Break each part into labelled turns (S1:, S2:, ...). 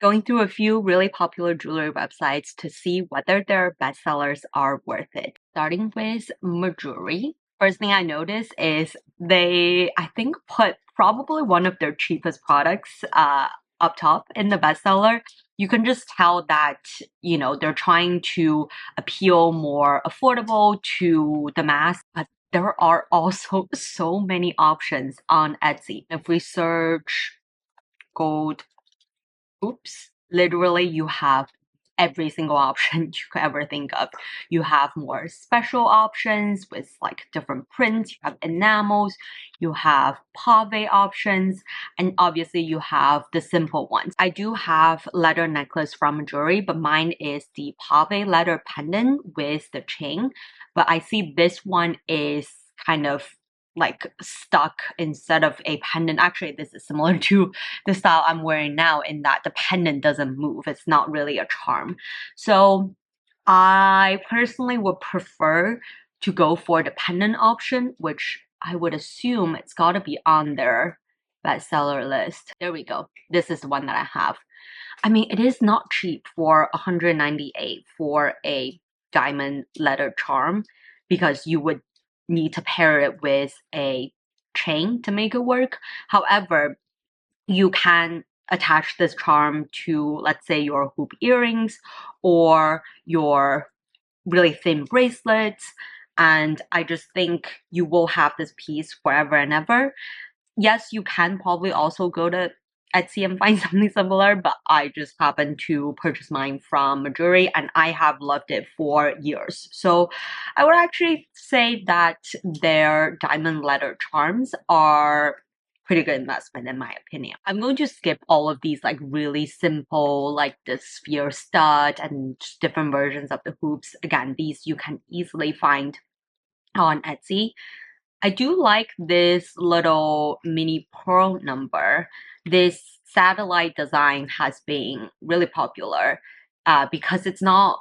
S1: going through a few really popular jewelry websites to see whether their bestsellers are worth it. Starting with Mejuri. First thing I noticed is they, I think, put probably one of their cheapest products up top in the bestseller. You can just tell that, they're trying to appeal more affordable to the mass, but there are also so many options on Etsy. If we search gold, literally you have every single option you could ever think of. You have more special options with like different prints, you have enamels, you have pave options, and obviously you have the simple ones. I do have leather necklace from Mejuri, but mine is the pave leather pendant with the chain. But I see this one is kind of like stuck instead of a pendant. Actually, this is similar to the style I'm wearing now in that the pendant doesn't move. It's not really a charm. So I personally would prefer to go for the pendant option, which I would assume it's got to be on their bestseller list. There we go. This is the one that I have. I mean, it is not cheap for $198 for a diamond leather charm because you would need to pair it with a chain to make it work. However, you can attach this charm to, let's say, your hoop earrings or your really thin bracelets. And I just think you will have this piece forever and ever. Yes, you can probably also go to Etsy and find something similar, but I just happened to purchase mine from Mejuri and I have loved it for years. So I would actually say that their diamond leather charms are pretty good investment in my opinion. I'm going to skip all of these like really simple, like the sphere stud and just different versions of the hoops. Again, these you can easily find on Etsy. I do like this little mini pearl number. This satellite design has been really popular because it's not,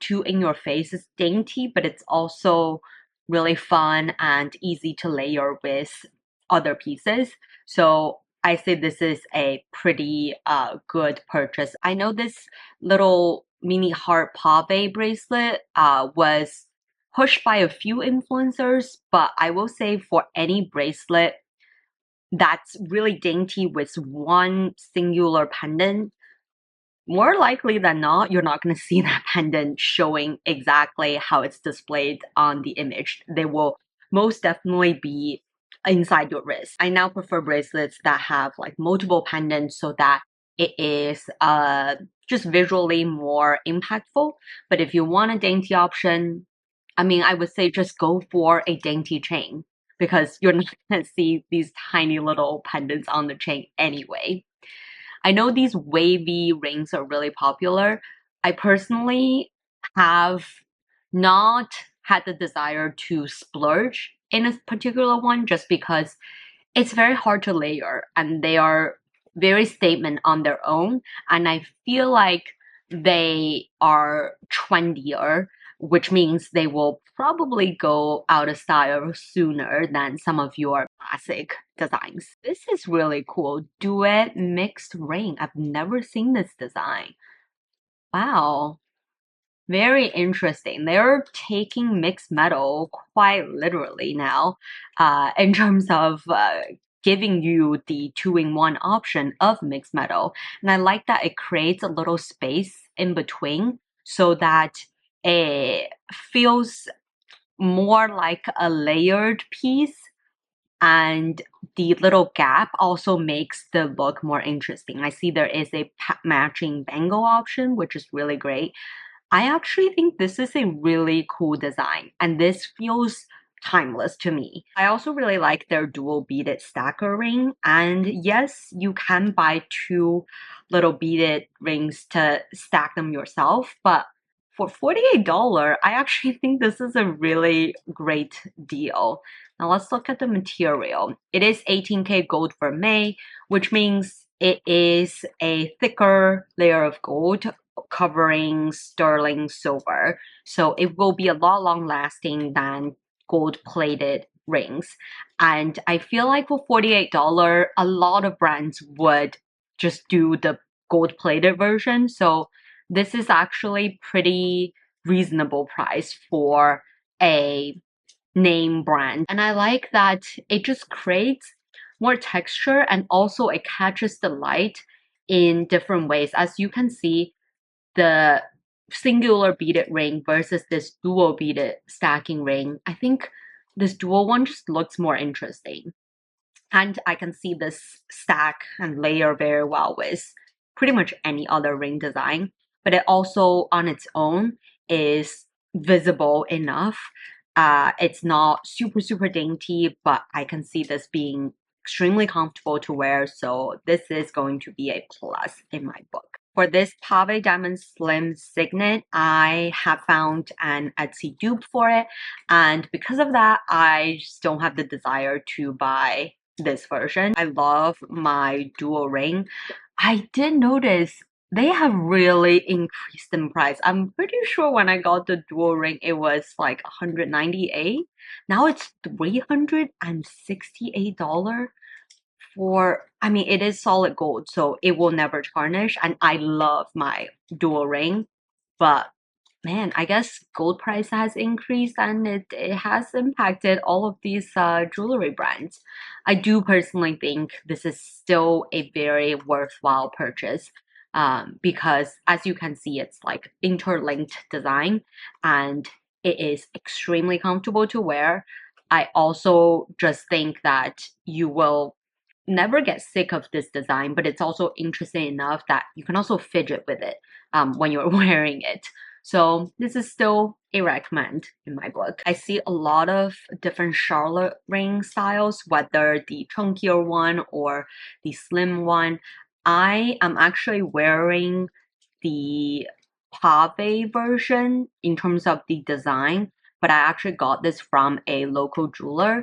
S1: too in your face. It's dainty, but it's also really fun and easy to layer with other pieces. So I say this is a pretty good purchase. I know this little mini heart pave bracelet was pushed by a few influencers, but I will say for any bracelet that's really dainty with one singular pendant, more likely than not, you're not going to see that pendant showing exactly how it's displayed on the image. They will most definitely be inside your wrist. I now prefer bracelets that have like multiple pendants so that it is just visually more impactful. But if you want a dainty option, I mean, I would say just go for a dainty chain because you're not going to see these tiny little pendants on the chain anyway. I know these wavy rings are really popular. I personally have not had the desire to splurge in a particular one just because it's very hard to layer and they are very statement on their own. And I feel like they are trendier, which means they will probably go out of style sooner than some of your classic designs. This is really cool. Duet mixed ring. I've never seen this design. Wow. Very interesting. They're taking mixed metal quite literally now, in terms of giving you the two-in-one option of mixed metal. And I like that it creates a little space in between so that it feels more like a layered piece. And the little gap also makes the look more interesting. I see there is a matching bangle option, which is really great. I actually think this is a really cool design and this feels timeless to me. I also really like their dual beaded stacker ring, and yes, you can buy two little beaded rings to stack them yourself, but for $48, I actually think this is a really great deal. Now let's look at the material. It is 18K gold vermeil, which means it is a thicker layer of gold covering sterling silver. So it will be a lot long lasting than gold plated rings. And I feel like for $48, a lot of brands would just do the gold-plated version. So this is actually pretty reasonable price for a name brand. And I like that it just creates more texture, and also it catches the light in different ways. As you can see, the singular beaded ring versus this dual beaded stacking ring, I think this dual one just looks more interesting. And I can see this stack and layer very well with pretty much any other ring design. But it also on its own is visible enough. It's not super, super dainty, but I can see this being extremely comfortable to wear. So this is going to be a plus in my book. For this Pave Diamond Slim Signet, I have found an Etsy dupe for it. And because of that, I just don't have the desire to buy this version. I love my dual ring. I did notice they have really increased in price. I'm pretty sure when I got the dual ring, it was like $198. Now it's $368 for, I mean, it is solid gold, so it will never tarnish. And I love my dual ring, but man, I guess gold price has increased and it has impacted all of these jewelry brands. I do personally think this is still a very worthwhile purchase because as you can see, it's like interlinked design and it is extremely comfortable to wear. I also just think that you will never get sick of this design, but it's also interesting enough that you can also fidget with it when you're wearing it. So this is still a recommend in my book. I see a lot of different Charlotte ring styles, whether the chunkier one or the slim one. I am actually wearing the pave version in terms of the design, but I actually got this from a local jeweler.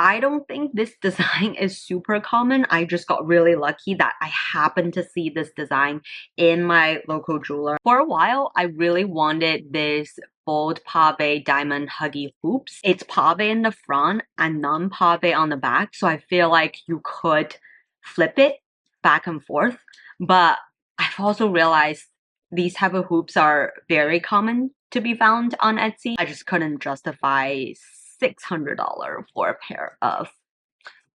S1: I don't think this design is super common. I just got really lucky that I happened to see this design in my local jeweler. For a while, I really wanted this bold pave diamond huggy hoops. It's pave in the front and non-pave on the back, so I feel like you could flip it back and forth. But I've also realized these type of hoops are very common to be found on Etsy. I just couldn't justify $600 for a pair of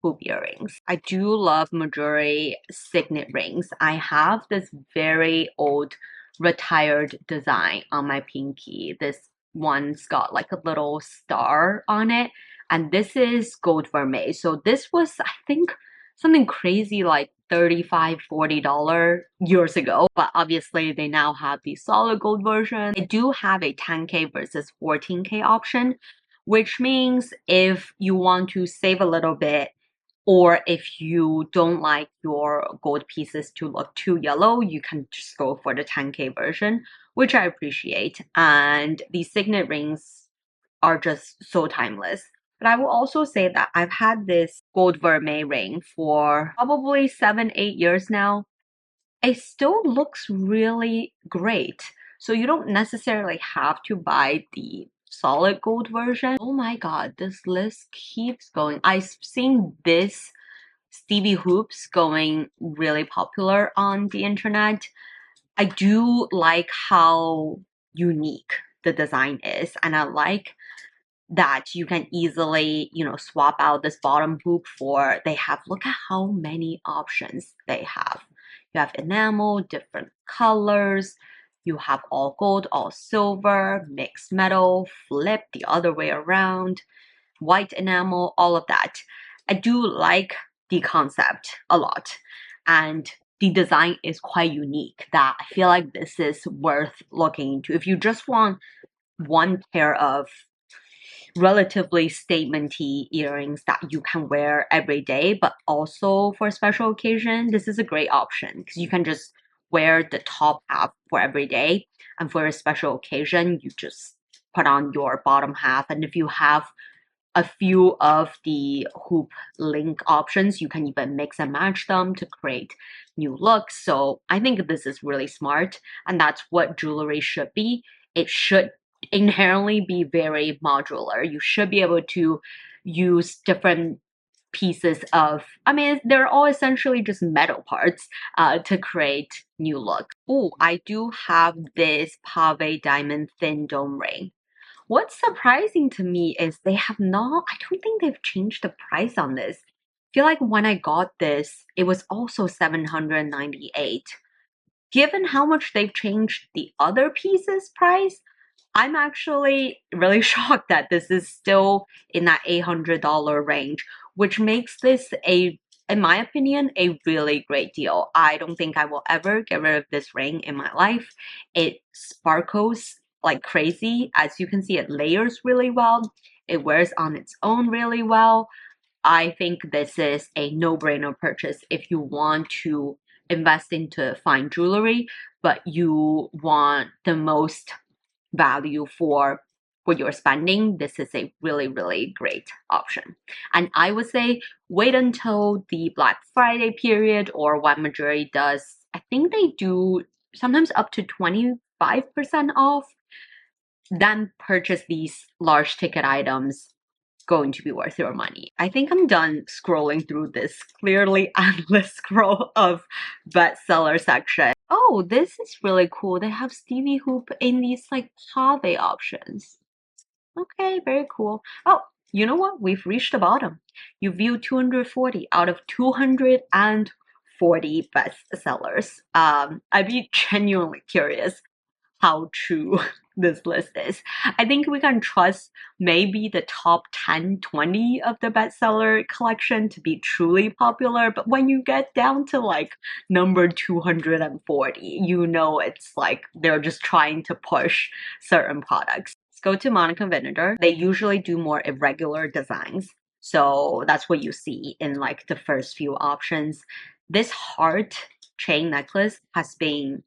S1: hoop earrings. I do love Mejuri signet rings. I have this very old retired design on my pinky. This one's got like a little star on it, and this is gold vermeil. So this was, I think, something crazy like $35, $40 years ago. But obviously they now have the solid gold version. They do have a 10K versus 14K option, which means if you want to save a little bit, or if you don't like your gold pieces to look too yellow, you can just go for the 10K version, which I appreciate. And these signet rings are just so timeless. But I will also say that I've had this gold vermeil ring for probably 7, 8 years now. It still looks really great. So you don't necessarily have to buy the solid gold version. Oh my god, this list keeps going. I've seen this Stevie hoops going really popular on the internet. I do like how unique the design is, and I like that you can easily, swap out this bottom hoop for, they have, look at how many options they have. You have enamel, different colors, you have all gold, all silver, mixed metal, flip the other way around, white enamel, all of that. I do like the concept a lot, and the design is quite unique that I feel like this is worth looking into. If you just want one pair of relatively statementy earrings that you can wear every day, but also for a special occasion, this is a great option because you can just wear the top half for every day, and for a special occasion, you just put on your bottom half. And if you have a few of the hoop link options, you can even mix and match them to create new looks. So I think this is really smart, and that's what jewelry should be. It should inherently be very modular. You should be able to use different pieces of, I mean, they're all essentially just metal parts to create new look. Oh, I do have this pave diamond thin dome ring. What's surprising to me is they have not, I don't think they've changed the price on this. I feel like when I got this, it was also 798. Given how much they've changed the other pieces price, I'm actually really shocked that this is still in that $800 range, which makes this in my opinion, a really great deal. I don't think I will ever get rid of this ring in my life. It sparkles like crazy. As you can see, it layers really well. It wears on its own really well. I think this is a no-brainer purchase if you want to invest into fine jewelry, but you want the most value for your spending. This is a really, really great option. And I would say wait until the Black Friday period or when Mejuri does, I think they do sometimes up to 25% off, then purchase these large ticket items. Going to be worth your money. I think I'm done scrolling through this clearly endless scroll of bestseller section. Oh, this is really cool. They have Stevie Hoop in these like pave options. Okay, very cool. Oh, you know what? We've reached the bottom. You viewed 240 out of 240 bestsellers. I'd be genuinely curious how true this list is. I think we can trust maybe the top 10, 20 of the bestseller collection to be truly popular, but when you get down to like number 240, you know it's like they're just trying to push certain products. Let's go to Monica Vinader. They usually do more irregular designs, so that's what you see in like the first few options. This heart chain necklace has been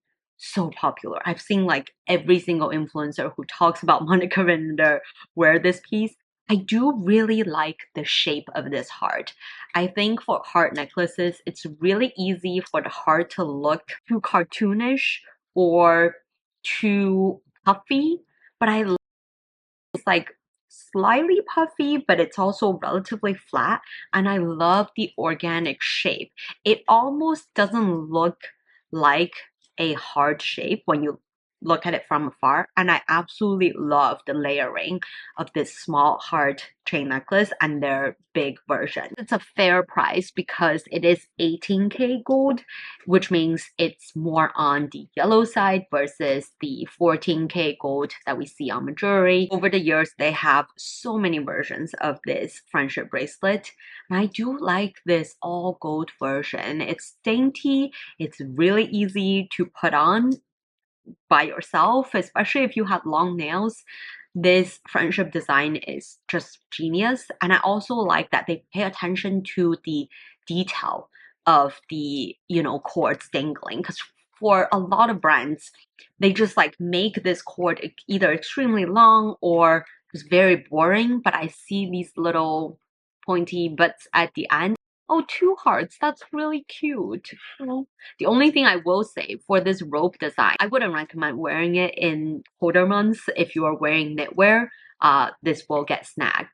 S1: so popular. I've seen like every single influencer who talks about Monica Vinader wear this piece. I do really like the shape of this heart. I think for heart necklaces, it's really easy for the heart to look too cartoonish or too puffy, but I like it's like slightly puffy, but it's also relatively flat, and I love the organic shape. It almost doesn't look like a hard shape when you look at it from afar, and I absolutely love the layering of this small heart chain necklace and their big version. It's a fair price because it is 18K gold, which means it's more on the yellow side versus the 14K gold that we see on Mejuri. Over the years, they have so many versions of this friendship bracelet, and I do like this all gold version. It's dainty, it's really easy to put on by yourself, especially if you have long nails. This friendship design is just genius, and I also like that they pay attention to the detail of the cords dangling, because for a lot of brands they just like make this cord either extremely long or just very boring, but I see these little pointy bits at the end. Oh, two hearts. That's really cute. Oh. The only thing I will say for this rope design, I wouldn't recommend wearing it in colder months. If you are wearing knitwear, this will get snagged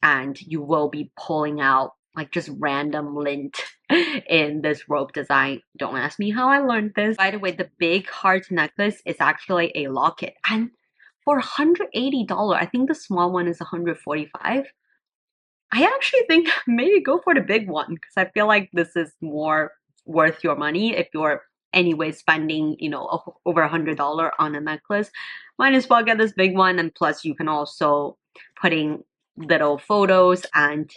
S1: and you will be pulling out like just random lint in this rope design. Don't ask me how I learned this. By the way, the big heart necklace is actually a locket, and for $180, I think the small one is $145. I actually think maybe go for the big one because I feel like this is more worth your money if you're anyway spending, over $100 on a necklace. Might as well get this big one, and plus you can also put in little photos and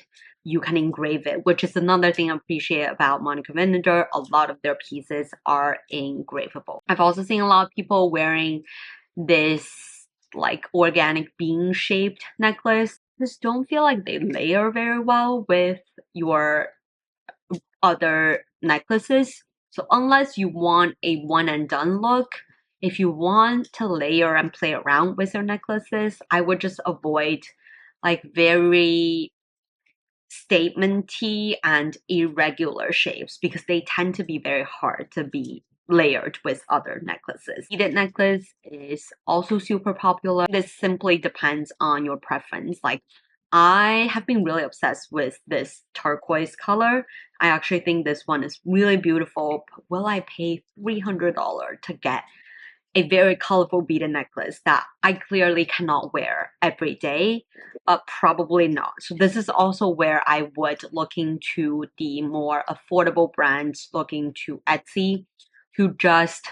S1: you can engrave it, which is another thing I appreciate about Monica Vinader. A lot of their pieces are engravable. I've also seen a lot of people wearing this like organic bean shaped necklace. Just don't feel like they layer very well with your other necklaces. So unless you want a one and done look, if you want to layer and play around with your necklaces, I would just avoid like very statement-y and irregular shapes because they tend to be very hard to be layered with other necklaces. Beaded necklace is also super popular. This simply depends on your preference. Like I have been really obsessed with this turquoise color. I actually think this one is really beautiful. But will I pay $300 to get a very colorful beaded necklace that I clearly cannot wear every day? Probably not. So this is also where I would look into the more affordable brands, looking to Etsy, who just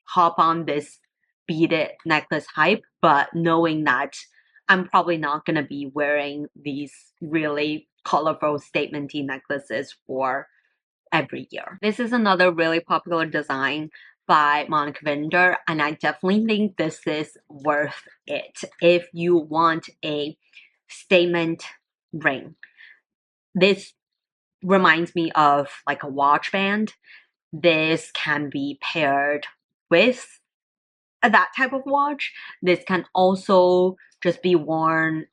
S1: hop on this beaded necklace hype, but knowing that I'm probably not going to be wearing these really colorful statementy necklaces for every year. This is another really popular design by Monica Vinader, and I definitely think this is worth it if you want a statement ring. This reminds me of like a watch band. This can be paired with that type of watch. This can also just be worn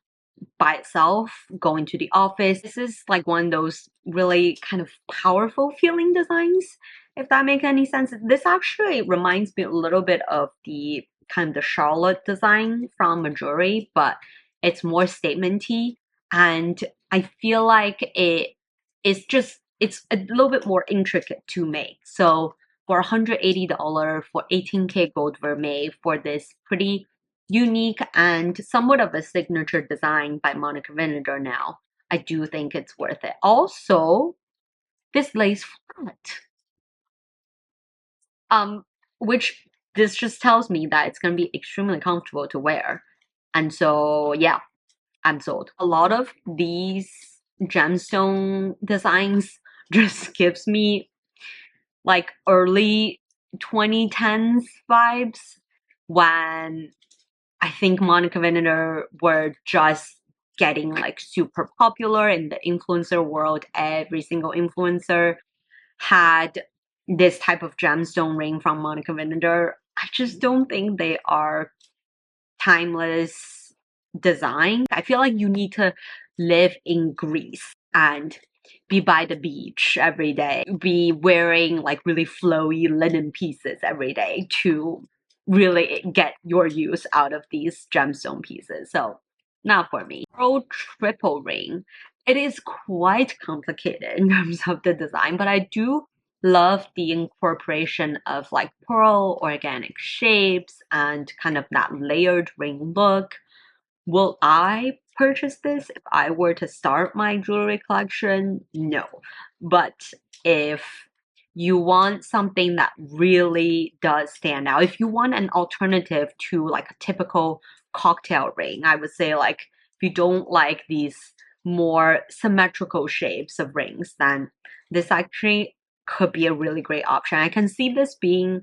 S1: by itself going to the office. This is like one of those really kind of powerful feeling designs, if that makes any sense. This actually reminds me a little bit of the kind of the Charlotte design from Mejuri, but it's more statementy, and I feel like it's a little bit more intricate to make. So for $180 for 18K gold vermeil for this pretty unique and somewhat of a signature design by Monica Vinader now, I do think it's worth it. Also, this lays flat. Which this just tells me that it's gonna be extremely comfortable to wear. And so yeah, I'm sold. A lot of these gemstone designs just gives me like early 2010s vibes, when I think Monica Vinader were just getting like super popular in the influencer world. Every single influencer had this type of gemstone ring from Monica Vinader. I just don't think they are timeless design. I feel like you need to live in Greece and be by the beach every day, be wearing like really flowy linen pieces every day to really get your use out of these gemstone pieces. So not for me. Pearl triple ring. It is quite complicated in terms of the design, but I do love the incorporation of like pearl organic shapes and kind of that layered ring look. Will I purchase this if I were to start my jewelry collection? No. But if you want something that really does stand out, if you want an alternative to like a typical cocktail ring, I would say like if you don't like these more symmetrical shapes of rings, then this actually could be a really great option. I can see this being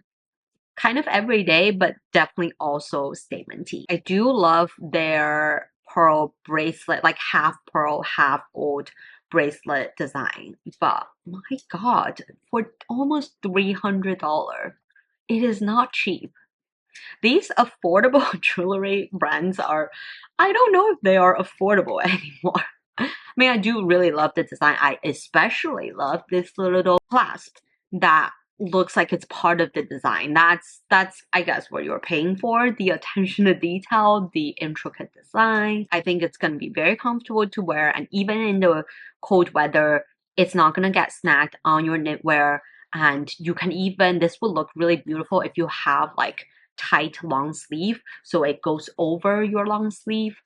S1: kind of everyday, but definitely also statementy. I do love their pearl bracelet, like half pearl, half gold bracelet design. But my God, for almost $300, it is not cheap. These affordable jewelry brands are, I don't know if they are affordable anymore. I mean, I do really love the design. I especially love this little clasp that looks like it's part of the design. That's I guess what you're paying for, the attention to detail, the intricate design. I think it's going to be very comfortable to wear, and even in the cold weather, it's not going to get snagged on your knitwear. And you can even, this will look really beautiful if you have like tight long sleeve, so it goes over your long sleeve.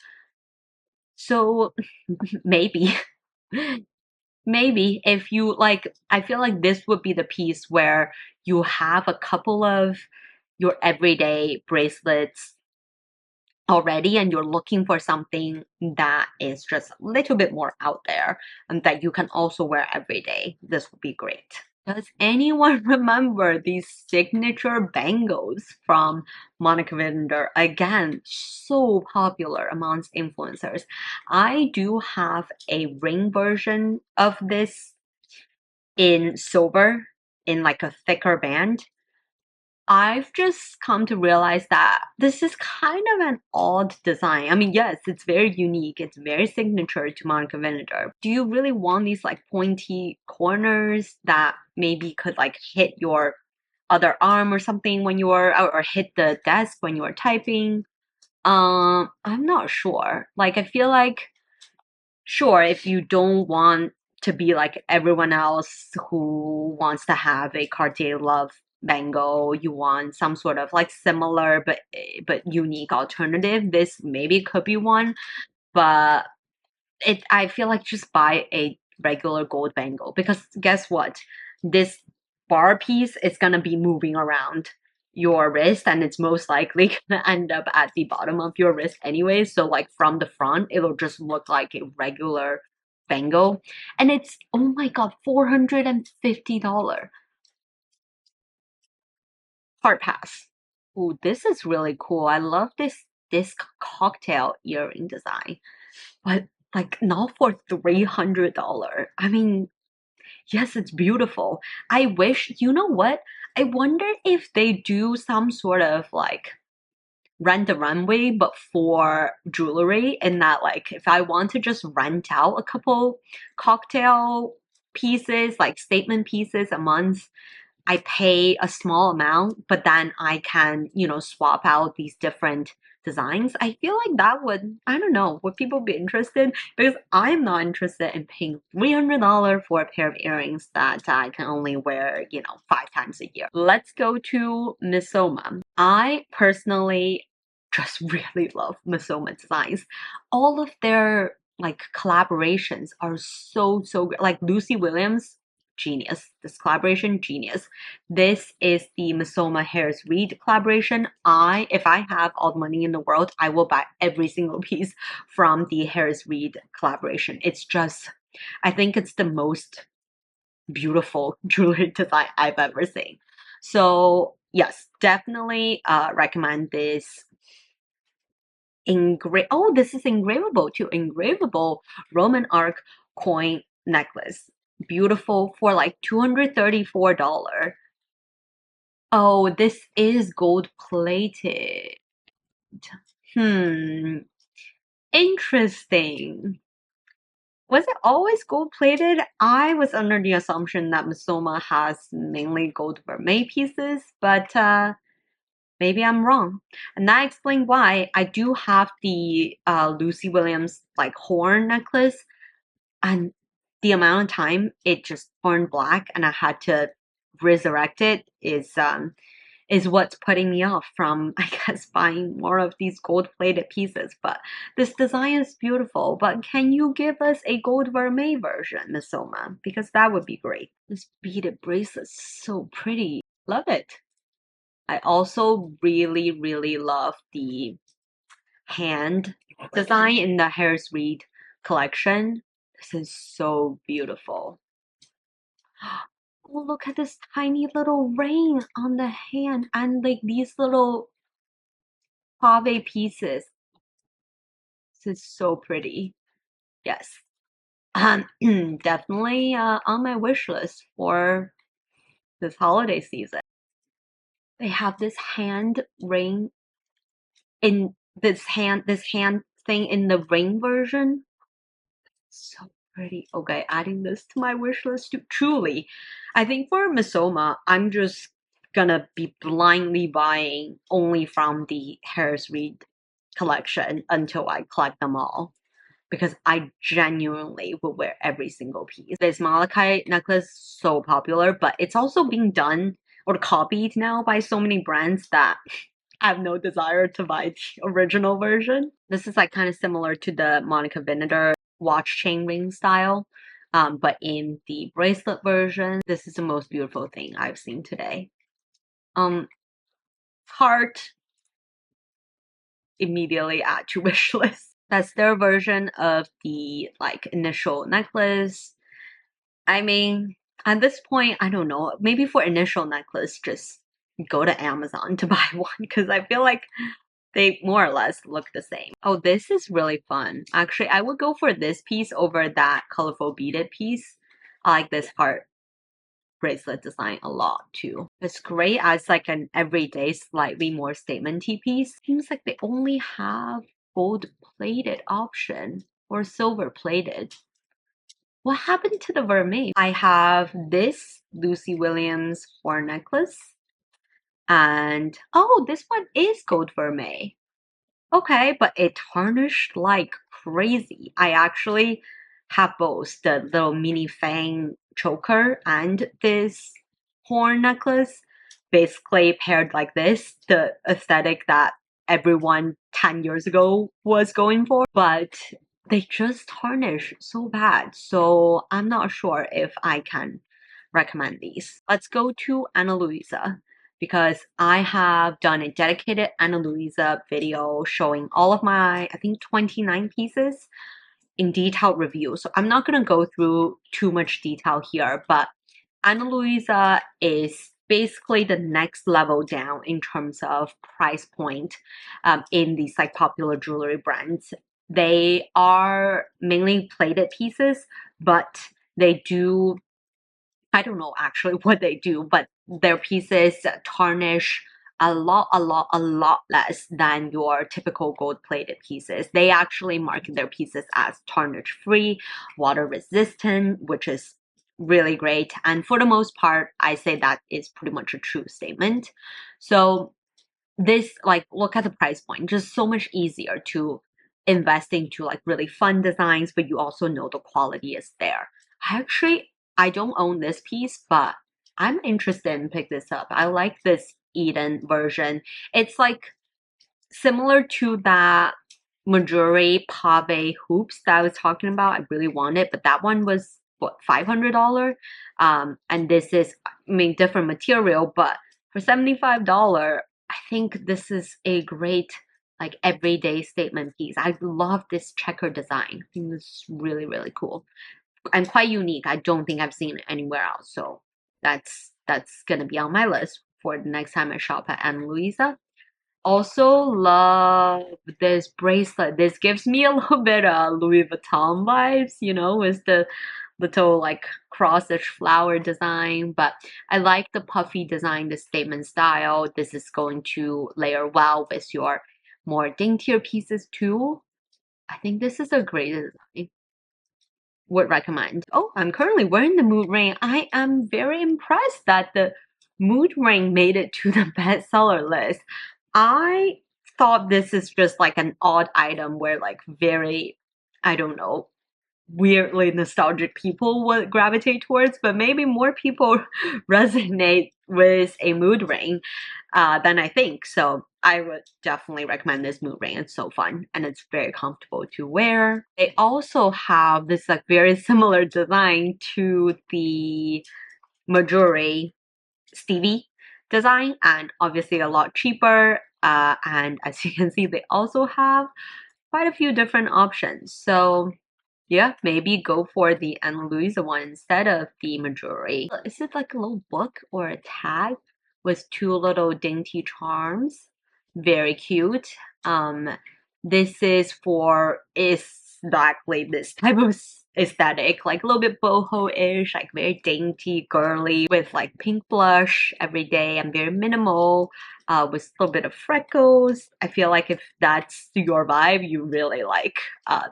S1: So maybe maybe if you like, I feel like this would be the piece where you have a couple of your everyday bracelets already and you're looking for something that is just a little bit more out there and that you can also wear every day. This would be great. Does anyone remember these signature bangles from Monica Vinader? Again, so popular amongst influencers. I do have a ring version of this in silver, in like a thicker band. I've just come to realize that this is kind of an odd design. I mean, yes, it's very unique. It's very signature to Monica Vinader. Do you really want these like pointy corners that maybe could like hit your other arm or something when you are, or hit the desk when you are typing? I'm not sure. Like, I feel like sure, if you don't want to be like everyone else who wants to have a Cartier Love bangle, you want some sort of like similar but unique alternative, this maybe could be one. But I feel like just buy a regular gold bangle, because guess what? This bar piece is gonna be moving around your wrist, and it's most likely gonna end up at the bottom of your wrist anyway. So like from the front, it'll just look like a regular bangle. And it's, oh my god, $450. Hard pass. Ooh, this is really cool. I love this cocktail earring design. But like not for $300. I mean, yes, it's beautiful. I wish, you know what? I wonder if they do some sort of like rent a runway, but for jewelry, and that like if I want to just rent out a couple cocktail pieces, like statement pieces a month, I pay a small amount, but then I can, swap out these different designs. I feel like that would, I don't know, would people be interested? Because I'm not interested in paying $300 for a pair of earrings that I can only wear, 5 times a year. Let's go to Missoma. I personally just really love Missoma designs. All of their like collaborations are so good. Like Lucy Williams, genius. This collaboration, genius. This is the Missoma Harris Reed collaboration. If I have all the money in the world, I will buy every single piece from the Harris Reed collaboration. It's just, I think it's the most beautiful jewelry design I've ever seen. So yes, definitely recommend this oh, this is engravable too. Engravable Roman arc coin necklace. Beautiful for like $234. Oh, this is gold plated. Interesting. Was it always gold plated? I was under the assumption that Missoma has mainly gold vermeil pieces, but maybe I'm wrong. And that explains why I do have the Lucy Williams like horn necklace, and the amount of time it just turned black and I had to resurrect it is what's putting me off from, I guess, buying more of these gold-plated pieces. But this design is beautiful. But can you give us a gold vermeil version, Miss Soma? Because that would be great. This beaded bracelet's so pretty. Love it. I also really love the hand design in the Harris Reed collection. This is so beautiful. Oh, look at this tiny little ring on the hand and like these little pave pieces. This is so pretty. Yes. Definitely on my wish list for this holiday season. They have this hand ring in this hand thing in the ring version. So pretty. Okay, adding this to my wish list too. Truly, I think for Missoma, I'm just gonna be blindly buying only from the Harris Reed collection until I collect them all, because I genuinely will wear every single piece. This Malachite necklace, so popular, but it's also being done or copied now by so many brands that I have no desire to buy the original version. This is like kind of similar to the Monica Vinader watch chain ring style, but in the bracelet version. This is the most beautiful thing I've seen today. Heart, immediately add to wish list. That's their version of the like initial necklace. I mean, at this point, I don't know, maybe for initial necklace, just go to Amazon to buy one, because I feel like they more or less look the same. Oh, this is really fun. Actually, I would go for this piece over that colorful beaded piece. I like this heart bracelet design a lot too. It's great as like an everyday, slightly more statement-y piece. Seems like they only have gold plated option or silver plated. What happened to the vermeil? I have this Lucy Williams horn necklace. And oh, this one is gold vermeil. Okay, but it tarnished like crazy. I actually have both the little mini fang choker and this horn necklace, basically paired like this, the aesthetic that everyone 10 years ago was going for, but they just tarnish so bad. So I'm not sure if I can recommend these. Let's go to Ana Luisa, because I have done a dedicated Ana Luisa video showing all of my, I think, 29 pieces in detailed review. So I'm not going to go through too much detail here, but Ana Luisa is basically the next level down in terms of price point in these like popular jewelry brands. They are mainly plated pieces, but they do, I don't know actually what they do, but their pieces tarnish a lot less than your typical gold-plated pieces. They actually market their pieces as tarnish-free, water-resistant, which is really great. And for the most part, I say that is pretty much a true statement. So this, like, look at the price point, just so much easier to invest into like really fun designs, but you also know the quality is there. I don't own this piece, but I'm interested in pick this up. I like this Eden version. It's like similar to that Mejuri pave hoops that I was talking about. I really want it, but that one was what, $500? And this is, I mean, different material, but for $75, I think this is a great like everyday statement piece. I love this checker design. I think it's really, really cool and quite unique. I don't think I've seen it anywhere else. So that's gonna be on my list for the next time I shop at Ana Luisa. Also love this bracelet. This gives me a little bit of Louis Vuitton vibes, you know, with the little like crossish flower design, but I like the puffy design, the statement style. This is going to layer well with your more daintier pieces too. I think this is a great design. Would recommend. Oh, I'm currently wearing the mood ring. I am very impressed that the mood ring made it to the bestseller list. I thought this is just like an odd item where like very, I don't know, weirdly nostalgic people would gravitate towards, but maybe more people resonate with a mood ring than I think. So I would definitely recommend this mood ring. It's so fun and it's very comfortable to wear. They also have this like very similar design to the Mejuri Stevie design, and obviously a lot cheaper. And as you can see, they also have quite a few different options. So yeah, maybe go for the Ana Luisa one instead of the Mejuri. Is it like a little book or a tag with two little dainty charms? Very cute. This is for exactly this type of aesthetic, like a little bit boho-ish, like very dainty, girly, with like pink blush every day and very minimal, with a little bit of freckles. I feel like if that's your vibe, you really like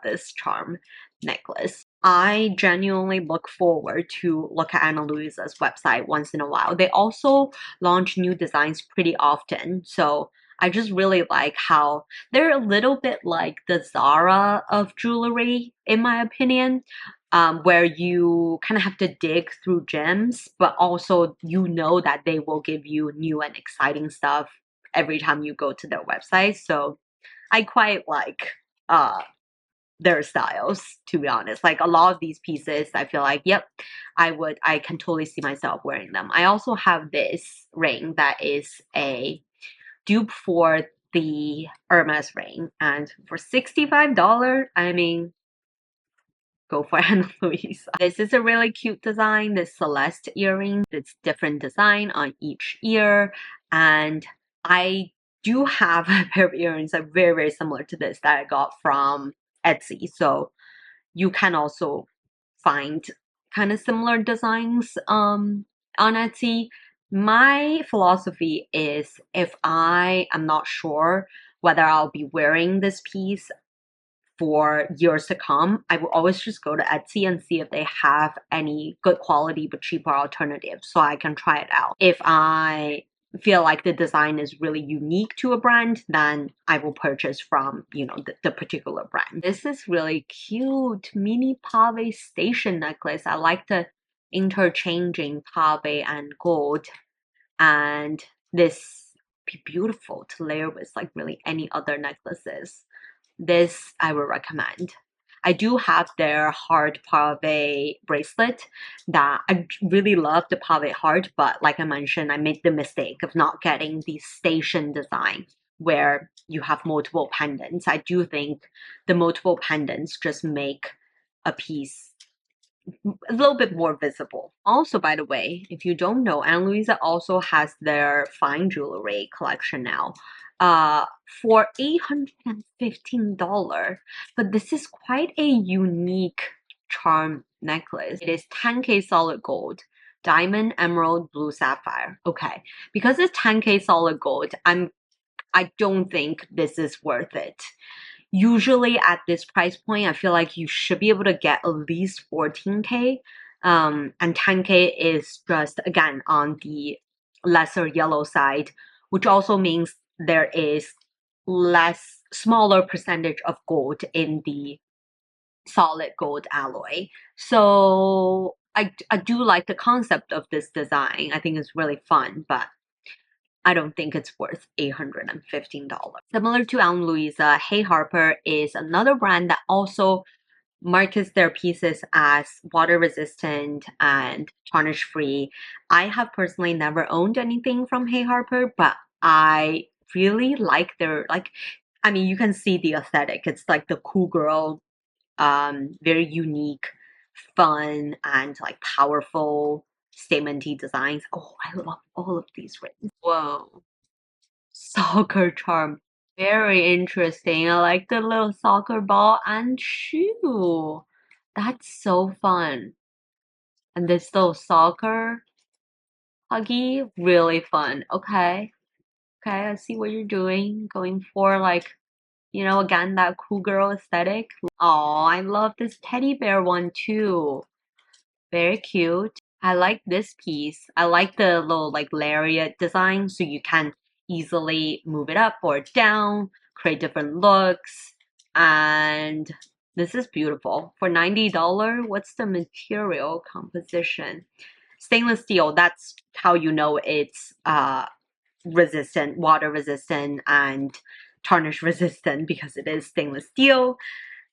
S1: this charm necklace. I genuinely look forward to look at Ana Luisa's website once in a while. They also launch new designs pretty often, so I just really like how they're a little bit like the Zara of jewelry, in my opinion, where you kind of have to dig through gems, but also you know that they will give you new and exciting stuff every time you go to their website. So I quite like their styles, to be honest. Like a lot of these pieces, I feel like, yep, I can totally see myself wearing them. I also have this ring that is a dupe for the Hermes ring, and for $65, I mean, go for Ana Luisa. This is a really cute design, this Celeste earring. It's different design on each ear, and I do have a pair of earrings that are very, very similar to this that I got from Etsy. So you can also find kind of similar designs on Etsy. My philosophy is if I am not sure whether I'll be wearing this piece for years to come, I will always just go to Etsy and see if they have any good quality but cheaper alternatives so I can try it out. If I feel like the design is really unique to a brand, then I will purchase from, the particular brand. This is really cute. Mini pave station necklace. I like the interchanging pave and gold. And this be beautiful to layer with like really any other necklaces. This I would recommend. I do have their heart pave bracelet that I really love the pave heart, but like I mentioned, I made the mistake of not getting the station design where you have multiple pendants. I do think the multiple pendants just make a piece a little bit more visible. Also, by the way, if you don't know, Luisa also has their fine jewelry collection now for $815. But this is quite a unique charm necklace. It is 10K solid gold, diamond, emerald, blue sapphire. Okay, because it's 10K solid gold, I don't think this is worth it. Usually at this price point, I feel like you should be able to get at least 14K. And 10K is just, again, on the lesser yellow side, which also means there is smaller percentage of gold in the solid gold alloy. So I do like the concept of this design. I think it's really fun, but I don't think it's worth $815. Similar to Luisa, Hey Harper is another brand that also markets their pieces as water resistant and tarnish free. I have personally never owned anything from Hey Harper, but I really like their, I mean, you can see the aesthetic. It's like the cool girl, very unique, fun, and like powerful statementy designs. Oh, I love all of these rings. Whoa. Soccer charm. Very interesting. I like the little soccer ball and shoe. That's so fun. And this little soccer huggy, really fun. Okay. Okay, I see what you're doing. Going for like, again, that cool girl aesthetic. Oh, I love this teddy bear one too. Very cute. I like this piece. I like the little like lariat design so you can easily move it up or down, create different looks. And this is beautiful. For $90, what's the material composition? Stainless steel, that's how you know it's resistant, water resistant, and tarnish resistant because it is stainless steel.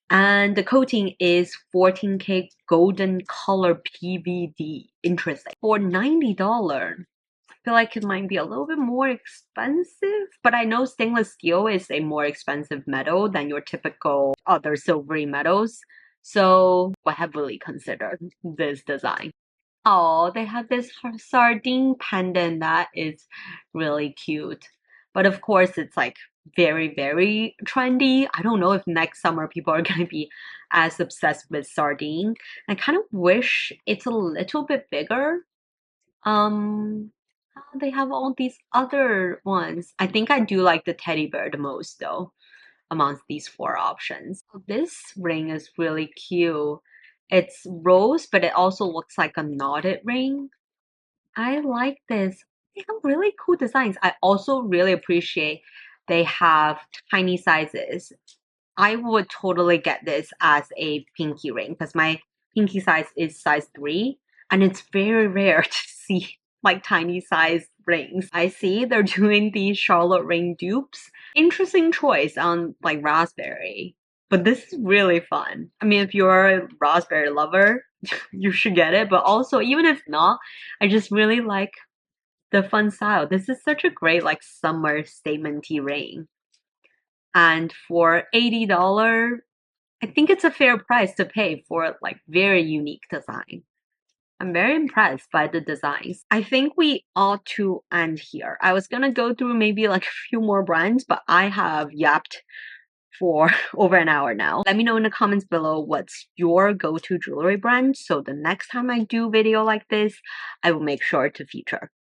S1: And the coating is 14K golden color PVD. Interesting. For $90, I feel like it might be a little bit more expensive, but I know stainless steel is a more expensive metal than your typical other silvery metals. So I heavily considered this design. Oh, they have this sardine pendant that is really cute. But of course, it's like very, very trendy. I don't know if next summer people are going to be as obsessed with sardine. I kind of wish it's a little bit bigger. They have all these other ones. I think I do like the teddy bear the most though, amongst these four options. This ring is really cute. It's rose, but it also looks like a knotted ring. I like this. They have really cool designs. I also really appreciate they have tiny sizes. I would totally get this as a pinky ring because my pinky size is size 3 and it's very rare to see like tiny size rings. I see they're doing these Charlotte ring dupes. Interesting choice on like raspberry. But this is really fun. I mean, if you're a raspberry lover, you should get it. But also, even if not, I just really like the fun style. This is such a great like summer statementy ring. And for $80, I think it's a fair price to pay for like very unique design. I'm very impressed by the designs. I think we ought to end here. I was gonna go through maybe like a few more brands, but I have yapped for over an hour now. Let me know in the comments below what's your go-to jewelry brand so the next time I do video like this, I will make sure to feature.